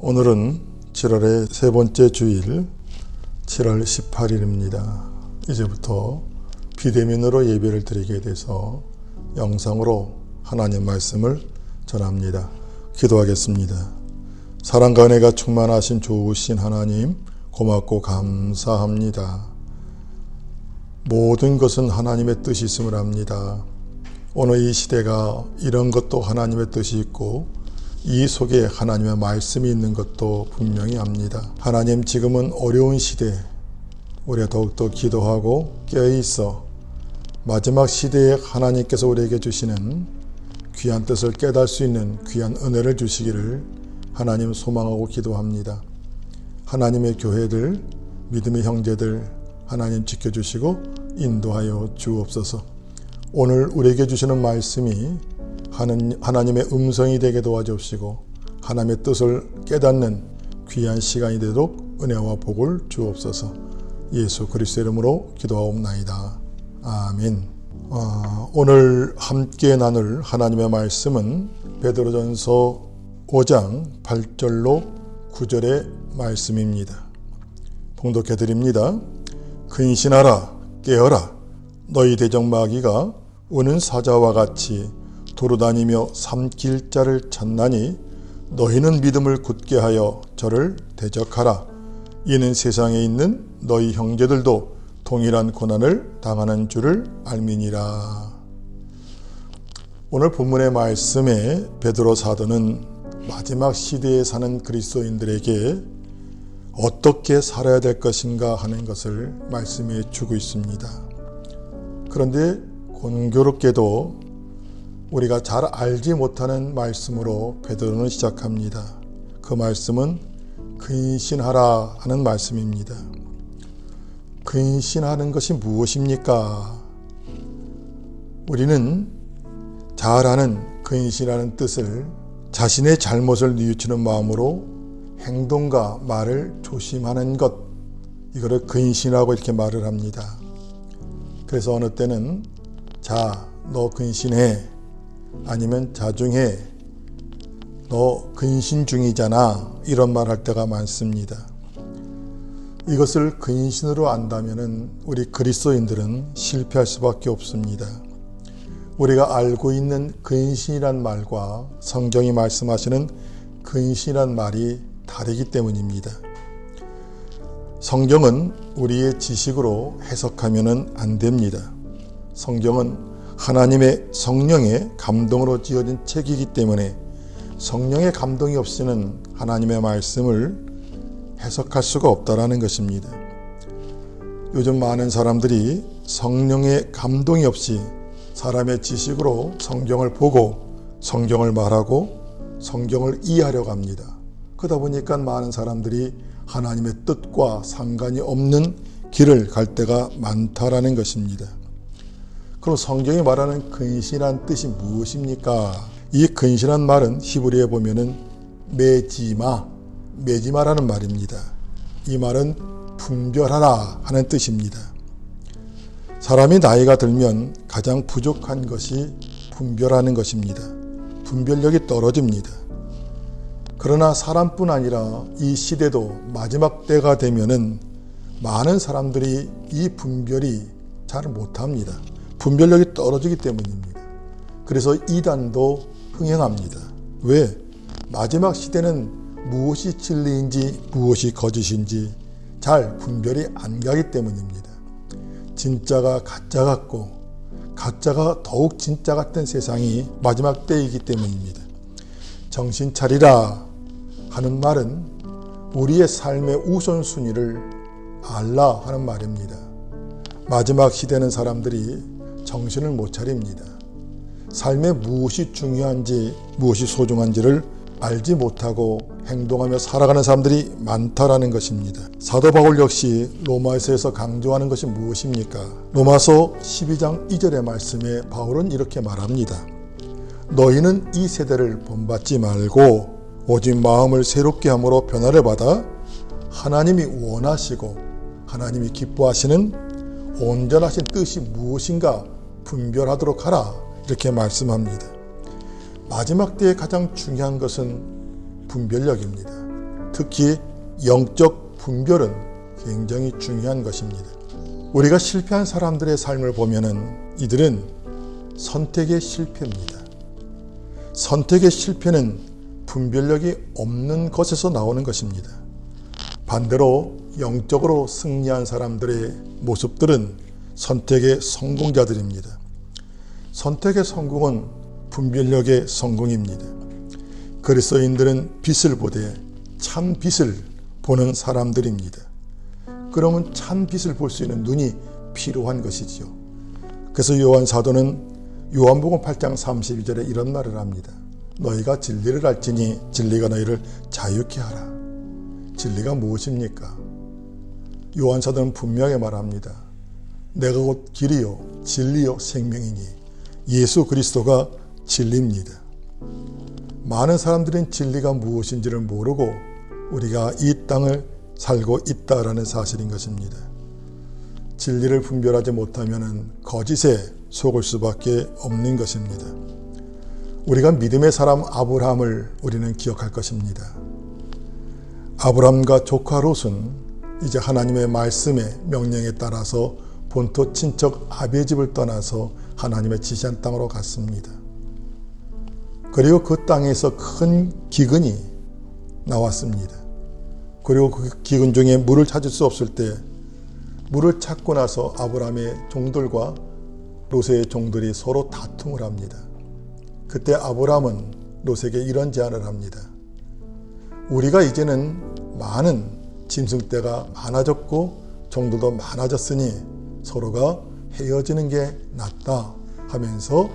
오늘은 7월의 세 번째 주일 7월 18일입니다. 이제부터 비대면으로 예배를 드리게 돼서 영상으로 하나님 말씀을 전합니다. 기도하겠습니다. 사랑과 은혜가 충만하신 좋으신 하나님 고맙고 감사합니다. 모든 것은 하나님의 뜻이 있음을 압니다. 오늘 이 시대가 이런 것도 하나님의 뜻이 있고 이 속에 하나님의 말씀이 있는 것도 분명히 압니다. 하나님, 지금은 어려운 시대, 우리가 더욱더 기도하고 깨어있어 마지막 시대에 하나님께서 우리에게 주시는 귀한 뜻을 깨달을 수 있는 귀한 은혜를 주시기를 하나님 소망하고 기도합니다. 하나님의 교회들, 믿음의 형제들 하나님 지켜주시고 인도하여 주옵소서. 오늘 우리에게 주시는 말씀이 하나님의 음성이 되게 도와주시고 하나님의 뜻을 깨닫는 귀한 시간이 되도록 은혜와 복을 주옵소서. 예수 그리스도의 이름으로 기도하옵나이다. 아멘. 오늘 함께 나눌 하나님의 말씀은 베드로전서 5장 8절로 9절의 말씀입니다. 봉독해 드립니다. 근신하라, 깨어라. 너희 대적 마귀가 우는 사자와 같이 도로다니며 삼킬 자를 찾나니 너희는 믿음을 굳게 하여 저를 대적하라. 이는 세상에 있는 너희 형제들도 동일한 고난을 당하는 줄을 알미니라. 오늘 본문의 말씀에 베드로 사도는 마지막 시대에 사는 그리스도인들에게 어떻게 살아야 될 것인가 하는 것을 말씀해 주고 있습니다. 그런데 공교롭게도 우리가 잘 알지 못하는 말씀으로 베드로는 시작합니다. 그 말씀은 근신하라 하는 말씀입니다. 근신하는 것이 무엇입니까? 우리는 잘 아는 근신하는 뜻을 자신의 잘못을 뉘우치는 마음으로 행동과 말을 조심하는 것, 이거를 근신하고 이렇게 말을 합니다. 그래서 어느 때는 자, 너 근신해, 아니면 자중해, 너 근신 중이잖아, 이런 말 할 때가 많습니다. 이것을 근신으로 안다면 우리 그리스도인들은 실패할 수밖에 없습니다. 우리가 알고 있는 근신이란 말과 성경이 말씀하시는 근신이란 말이 다르기 때문입니다. 성경은 우리의 지식으로 해석하면 안 됩니다. 성경은 하나님의 성령의 감동으로 지어진 책이기 때문에 성령의 감동이 없이는 하나님의 말씀을 해석할 수가 없다라는 것입니다. 요즘 많은 사람들이 성령의 감동이 없이 사람의 지식으로 성경을 보고 성경을 말하고 성경을 이해하려고 합니다. 그러다 보니까 많은 사람들이 하나님의 뜻과 상관이 없는 길을 갈 때가 많다라는 것입니다. 그럼 성경이 말하는 근신한 뜻이 무엇입니까? 이 근신한 말은 히브리어에 보면은 메지마라는 말입니다. 이 말은 분별하라 하는 뜻입니다. 사람이 나이가 들면 가장 부족한 것이 분별하는 것입니다. 분별력이 떨어집니다. 그러나 사람뿐 아니라 이 시대도 마지막 때가 되면은 많은 사람들이 이 분별이 잘 못합니다. 분별력이 떨어지기 때문입니다. 그래서 이단도 흥행합니다. 왜? 마지막 시대는 무엇이 진리인지 무엇이 거짓인지 잘 분별이 안 가기 때문입니다. 진짜가 가짜 같고 가짜가 더욱 진짜 같은 세상이 마지막 때이기 때문입니다. 정신 차리라 하는 말은 우리의 삶의 우선순위를 알라 하는 말입니다. 마지막 시대는 사람들이 정신을 못 차립니다. 삶에 무엇이 중요한지 무엇이 소중한지를 알지 못하고 행동하며 살아가는 사람들이 많다라는 것입니다. 사도 바울 역시 로마서에서 강조하는 것이 무엇입니까? 로마서 12장 2절의 말씀에 바울은 이렇게 말합니다. 너희는 이 세대를 본받지 말고 오직 마음을 새롭게 함으로 변화를 받아 하나님이 원하시고 하나님이 기뻐하시는 온전하신 뜻이 무엇인가 분별하도록 하라, 이렇게 말씀합니다. 마지막 때에 가장 중요한 것은 분별력입니다. 특히 영적 분별은 굉장히 중요한 것입니다. 우리가 실패한 사람들의 삶을 보면은 이들은 선택의 실패입니다. 선택의 실패는 분별력이 없는 것에서 나오는 것입니다. 반대로 영적으로 승리한 사람들의 모습들은 선택의 성공자들입니다. 선택의 성공은 분별력의 성공입니다. 그리스도인들은 빛을 보되 참 빛을 보는 사람들입니다. 그러면 참 빛을 볼 수 있는 눈이 필요한 것이지요. 그래서 요한 사도는 요한복음 8장 32절에 이런 말을 합니다. 너희가 진리를 알지니 진리가 너희를 자유케 하라. 진리가 무엇입니까? 요한 사도는 분명히 말합니다. 내가 곧 길이요 진리요 생명이니 예수 그리스도가 진리입니다. 많은 사람들은 진리가 무엇인지를 모르고 우리가 이 땅을 살고 있다라는 사실인 것입니다. 진리를 분별하지 못하면 거짓에 속을 수밖에 없는 것입니다. 우리가 믿음의 사람 아브라함을 우리는 기억할 것입니다. 아브라함과 조카 롯은 이제 하나님의 말씀에 명령에 따라서 본토 친척 아비의 집을 떠나서 하나님의 지시한 땅으로 갔습니다. 그리고 그 땅에서 큰 기근이 나왔습니다. 그리고 그 기근 중에 물을 찾을 수 없을 때 물을 찾고 나서 아브라함의 종들과 롯의 종들이 서로 다툼을 합니다. 그때 아브라함은 롯에게 이런 제안을 합니다. 우리가 이제는 많은 짐승떼가 많아졌고 종들도 많아졌으니 서로가 헤어지는 게 낫다 하면서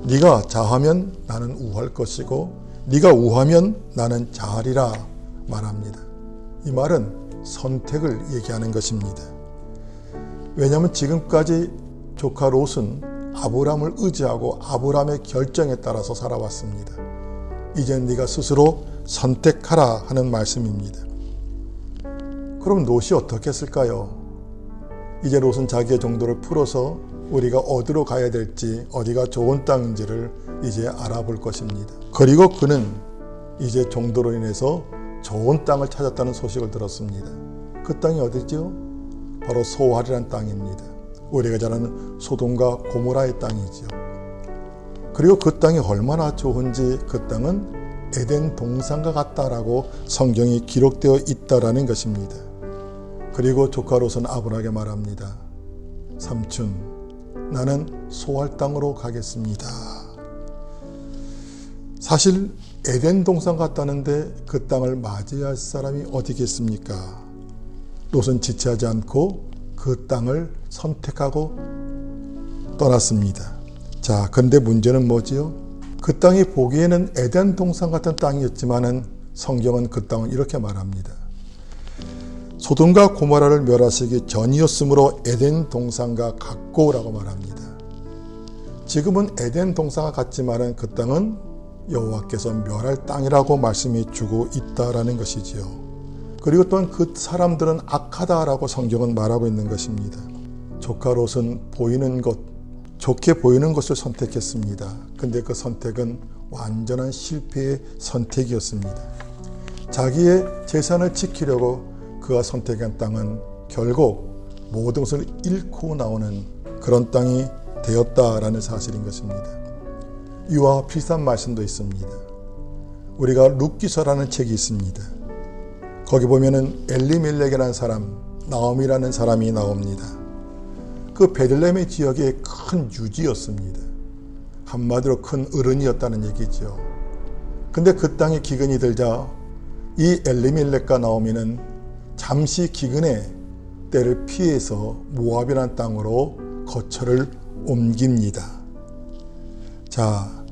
네가 자하면 나는 우할 것이고 네가 우하면 나는 자하리라 말합니다. 이 말은 선택을 얘기하는 것입니다. 왜냐하면 지금까지 조카 롯은 아브라함을 의지하고 아브라함의 결정에 따라서 살아왔습니다. 이젠 네가 스스로 선택하라 하는 말씀입니다. 그럼 롯이 어떻게 했을까요? 이제 롯은 자기의 종들을 풀어서 우리가 어디로 가야 될지 어디가 좋은 땅인지를 이제 알아볼 것입니다. 그리고 그는 이제 종들로 인해서 좋은 땅을 찾았다는 소식을 들었습니다. 그 땅이 어디죠? 바로 소알이라는 땅입니다. 우리가 잘 아는 소돔과 고모라의 땅이죠. 그리고 그 땅이 얼마나 좋은지 그 땅은 에덴 동산과 같다라고 성경이 기록되어 있다라는 것입니다. 그리고 조카 롯은 아브라함에게 말합니다. 삼촌, 나는 소알 땅으로 가겠습니다. 사실 에덴 동산 같다는데 그 땅을 맞이할 사람이 어디겠습니까? 롯은 지체하지 않고 그 땅을 선택하고 떠났습니다. 자, 근데 문제는 뭐지요? 그 땅이 보기에는 에덴 동산 같은 땅이었지만은 성경은 그 땅을 이렇게 말합니다. 소돔과 고모라를 멸하시기 전이었으므로 에덴 동산과 같고라고 말합니다. 지금은 에덴 동산과 같지만은 그 땅은 여호와께서 멸할 땅이라고 말씀해 주고 있다라는 것이지요. 그리고 또한 그 사람들은 악하다라고 성경은 말하고 있는 것입니다. 조카 롯은 보이는 것, 좋게 보이는 것을 선택했습니다. 근데 그 선택은 완전한 실패의 선택이었습니다. 자기의 재산을 지키려고 그가 선택한 땅은 결국 모든 것을 잃고 나오는 그런 땅이 되었다라는 사실인 것입니다. 이와 비슷한 말씀도 있습니다. 우리가 룻기서라는 책이 있습니다. 거기 보면은 엘리멜렉이라는 사람, 나옴이라는 사람이 나옵니다. 그 베들레헴의 지역의 큰 유지였습니다. 한마디로 큰 어른이었다는 얘기죠. 근데 그 땅에 기근이 들자 이 엘리멜렉과 나오미는 잠시 기근의 때를 피해서 모압이라는 땅으로 거처를 옮깁니다. 자,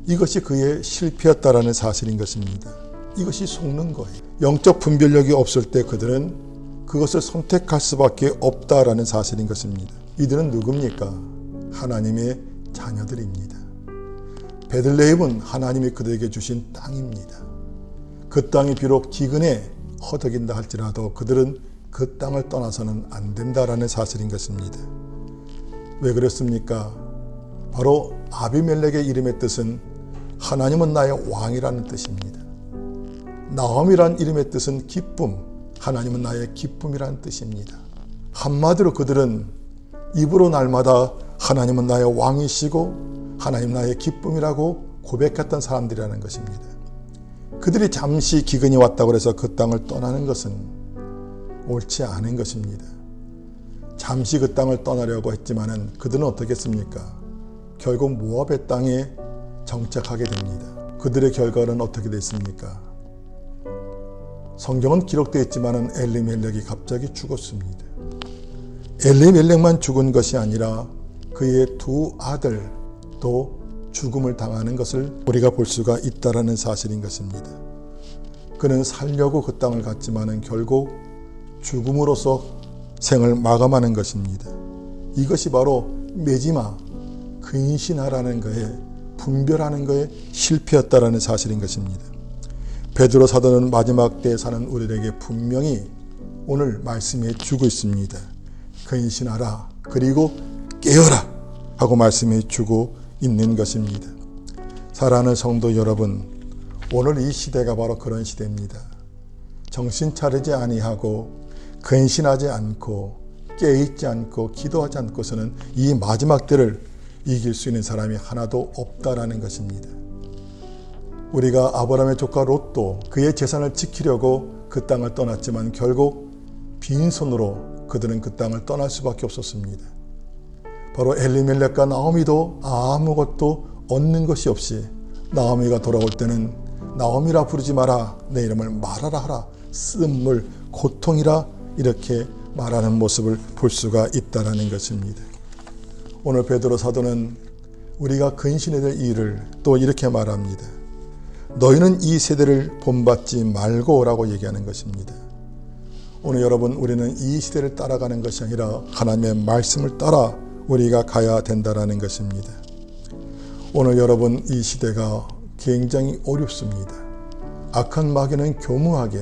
이것이 그의 실패였다라는 사실인 것입니다. 이것이 속는 거예요. 영적 분별력이 없을 때 그들은 그것을 선택할 수밖에 없다라는 사실인 것입니다. 이들은 누굽니까? 하나님의 자녀들입니다. 베들레헴은 하나님이 그들에게 주신 땅입니다. 그 땅이 비록 기근에 허덕인다 할지라도 그들은 그 땅을 떠나서는 안 된다라는 사실인 것입니다. 왜 그렇습니까? 바로 아비멜렉의 이름의 뜻은 하나님은 나의 왕이라는 뜻입니다. 나옴이란 이름의 뜻은 기쁨, 하나님은 나의 기쁨이란 뜻입니다. 한마디로 그들은 입으로 날마다 하나님은 나의 왕이시고 하나님 나의 기쁨이라고 고백했던 사람들이라는 것입니다. 그들이 잠시 기근이 왔다고 해서 그 땅을 떠나는 것은 옳지 않은 것입니다. 잠시 그 땅을 떠나려고 했지만은 그들은 어떻게 했습니까? 결국 모압의 땅에 정착하게 됩니다. 그들의 결과는 어떻게 됐습니까? 성경은 기록되어 있지만은 엘리멜렉이 갑자기 죽었습니다. 엘리멜렉만 죽은 것이 아니라 그의 두 아들도 죽음을 당하는 것을 우리가 볼 수가 있다라는 사실인 것입니다. 그는 살려고 그 땅을 갔지만은 결국 죽음으로써 생을 마감하는 것입니다. 이것이 바로 매지마, 근신하라는 것에, 분별하는 것에 실패였다라는 사실인 것입니다. 베드로 사도는 마지막 때에 사는 우리에게 분명히 오늘 말씀해 주고 있습니다. 근신하라, 그리고 깨어라 하고 말씀해 주고 있는 것입니다. 사랑하는 성도 여러분, 오늘 이 시대가 바로 그런 시대입니다. 정신 차리지 아니하고 근신하지 않고 깨어있지 않고 기도하지 않고서는 이 마지막 때를 이길 수 있는 사람이 하나도 없다라는 것입니다. 우리가 아브라함의 조카 롯도 그의 재산을 지키려고 그 땅을 떠났지만 결국 빈손으로 그들은 그 땅을 떠날 수밖에 없었습니다. 바로 엘리멜렉과 나오미도 아무것도 얻는 것이 없이 나오미가 돌아올 때는 나오미라 부르지 마라, 내 이름을 말하라 하라, 쓴물 고통이라 이렇게 말하는 모습을 볼 수가 있다는 것입니다. 오늘 베드로 사도는 우리가 근신해야 될 일을 또 이렇게 말합니다. 너희는 이 세대를 본받지 말고 라고 얘기하는 것입니다. 오늘 여러분, 우리는 이 시대를 따라가는 것이 아니라 하나님의 말씀을 따라 우리가 가야 된다는 것입니다. 오늘 여러분, 이 시대가 굉장히 어렵습니다. 악한 마귀는 교묘하게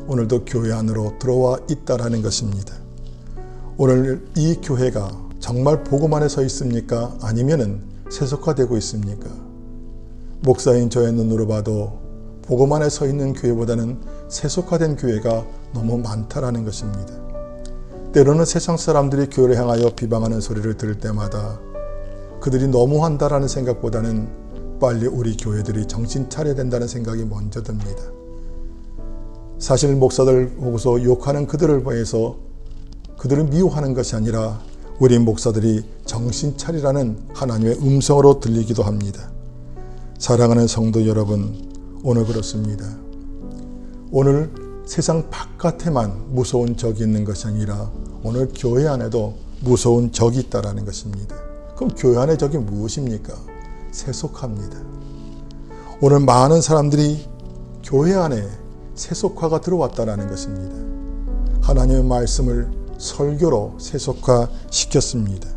오늘도 교회 안으로 들어와 있다는 것입니다. 오늘 이 교회가 정말 복음 안에 서 있습니까? 아니면은 세속화되고 있습니까? 목사인 저의 눈으로 봐도 복음 안에 서 있는 교회보다는 세속화된 교회가 너무 많다라는 것입니다. 때로는 세상 사람들이 교회를 향하여 비방하는 소리를 들을 때마다 그들이 너무한다라는 생각보다는 빨리 우리 교회들이 정신 차려야 된다는 생각이 먼저 듭니다. 사실 목사들 보고서 욕하는 그들을 보여서 그들을 미워하는 것이 아니라 우리 목사들이 정신 차리라는 하나님의 음성으로 들리기도 합니다. 사랑하는 성도 여러분, 오늘 그렇습니다. 오늘 세상 바깥에만 무서운 적이 있는 것이 아니라 오늘 교회 안에도 무서운 적이 있다는 것입니다. 그럼 교회 안의 적이 무엇입니까? 세속화입니다. 오늘 많은 사람들이 교회 안에 세속화가 들어왔다는 것입니다. 하나님의 말씀을 설교로 세속화시켰습니다.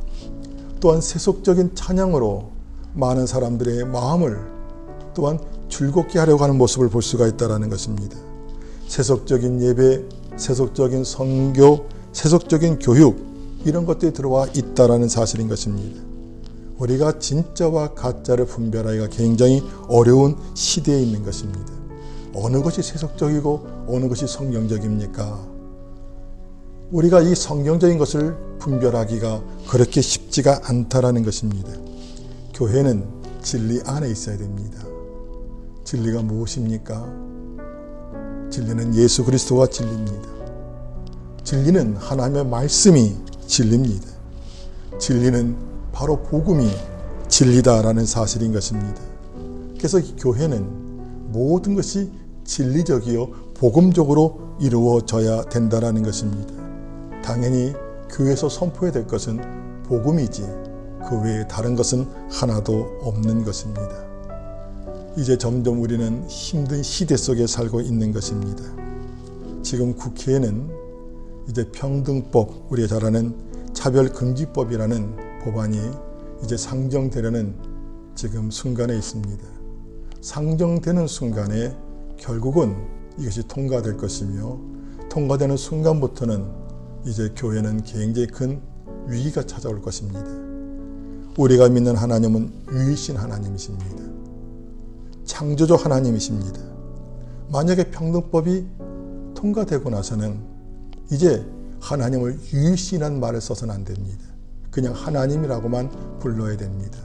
또한 세속적인 찬양으로 많은 사람들의 마음을 또한 즐겁게 하려고 하는 모습을 볼 수가 있다는 것입니다. 세속적인 예배, 세속적인 선교, 세속적인 교육, 이런 것들이 들어와 있다는 사실인 것입니다. 우리가 진짜와 가짜를 분별하기가 굉장히 어려운 시대에 있는 것입니다. 어느 것이 세속적이고 어느 것이 성경적입니까? 우리가 이 성경적인 것을 분별하기가 그렇게 쉽지가 않다라는 것입니다. 교회는 진리 안에 있어야 됩니다. 진리가 무엇입니까? 진리는 예수 그리스도와 진리입니다. 진리는 하나님의 말씀이 진리입니다. 진리는 바로 복음이 진리다라는 사실인 것입니다. 그래서 이 교회는 모든 것이 진리적이요 복음적으로 이루어져야 된다라는 것입니다. 당연히 교회에서 선포해야 될 것은 복음이지 그 외에 다른 것은 하나도 없는 것입니다. 이제 점점 우리는 힘든 시대 속에 살고 있는 것입니다. 지금 국회에는 이제 평등법, 우리가 잘 아는 차별금지법이라는 법안이 이제 상정되려는 지금 순간에 있습니다. 상정되는 순간에 결국은 이것이 통과될 것이며 통과되는 순간부터는 이제 교회는 굉장히 큰 위기가 찾아올 것입니다. 우리가 믿는 하나님은 유일신 하나님이십니다. 창조주 하나님이십니다. 만약에 평등법이 통과되고 나서는 이제 하나님을 유일신이라는 말을 써서는 안 됩니다. 그냥 하나님이라고만 불러야 됩니다.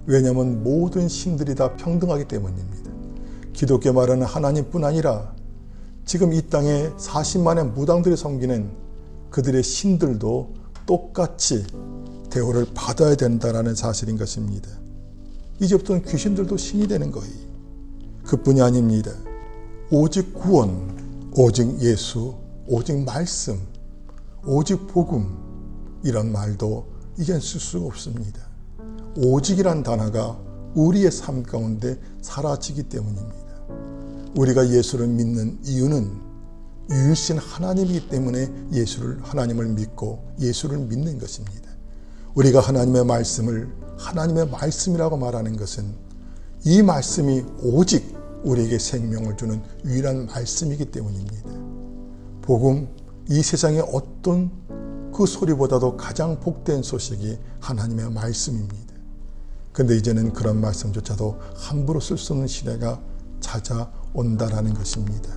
왜냐하면 모든 신들이 다 평등하기 때문입니다. 기독교 말하는 하나님뿐 아니라 지금 이 땅에 40만의 무당들이 섬기는 그들의 신들도 똑같이 대우를 받아야 된다는 사실인 것입니다. 이제부터는 귀신들도 신이 되는 거예요. 그뿐이 아닙니다. 오직 구원, 오직 예수, 오직 말씀, 오직 복음, 이런 말도 이젠 쓸 수가 없습니다. 오직이란 단어가 우리의 삶 가운데 사라지기 때문입니다. 우리가 예수를 믿는 이유는 유일신 하나님이기 때문에 하나님을 믿고 예수를 믿는 것입니다. 우리가 하나님의 말씀을 하나님의 말씀이라고 말하는 것은 이 말씀이 오직 우리에게 생명을 주는 유일한 말씀이기 때문입니다. 복음, 이 세상의 어떤 그 소리보다도 가장 복된 소식이 하나님의 말씀입니다. 그런데 이제는 그런 말씀조차도 함부로 쓸 수 없는 시대가 찾아온다라는 것입니다.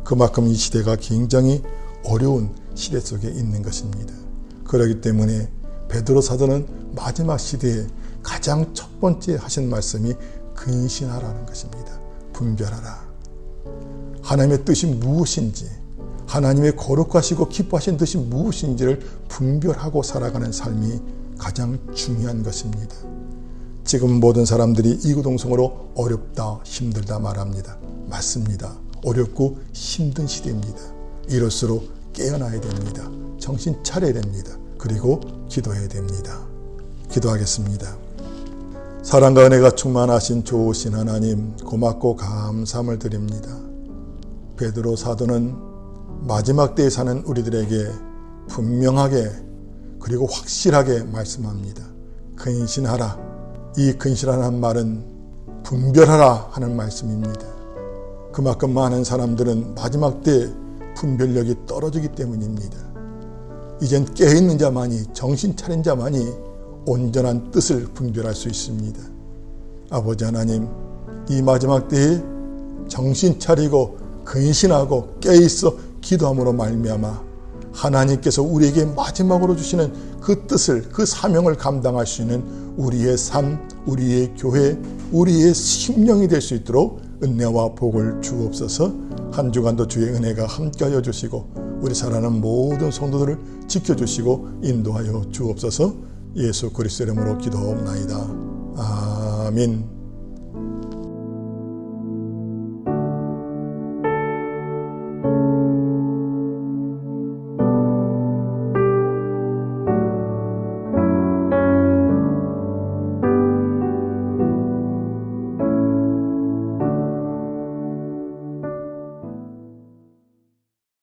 그만큼 이 시대가 굉장히 어려운 시대 속에 있는 것입니다. 그렇기 때문에 베드로 사도는 마지막 시대에 가장 첫 번째 하신 말씀이 근신하라는 것입니다. 분별하라. 하나님의 뜻이 무엇인지, 하나님의 거룩하시고 기뻐하신 뜻이 무엇인지를 분별하고 살아가는 삶이 가장 중요한 것입니다. 지금 모든 사람들이 이구동성으로 어렵다, 힘들다 말합니다. 맞습니다. 어렵고 힘든 시대입니다. 이럴수록 깨어나야 됩니다. 정신 차려야 됩니다. 그리고 기도해야 됩니다. 기도하겠습니다. 사랑과 은혜가 충만하신 좋으신 하나님, 고맙고 감사함을 드립니다. 베드로 사도는 마지막 때에 사는 우리들에게 분명하게 그리고 확실하게 말씀합니다. 근신하라. 이 근신하라는 말은 분별하라 하는 말씀입니다. 그만큼 많은 사람들은 마지막 때 분별력이 떨어지기 때문입니다. 이젠 깨어있는 자만이, 정신 차린 자만이 온전한 뜻을 분별할 수 있습니다. 아버지 하나님, 이 마지막 때에 정신 차리고 근신하고 깨어있어 기도함으로 말미암아 하나님께서 우리에게 마지막으로 주시는 그 뜻을, 그 사명을 감당할 수 있는 우리의 삶, 우리의 교회, 우리의 심령이 될 수 있도록 은혜와 복을 주옵소서. 한 주간도 주의 은혜가 함께하여 주시고 우리 사랑하는 모든 성도들을 지켜주시고 인도하여 주옵소서. 예수 그리스도 이름으로 기도하옵나이다. 아멘.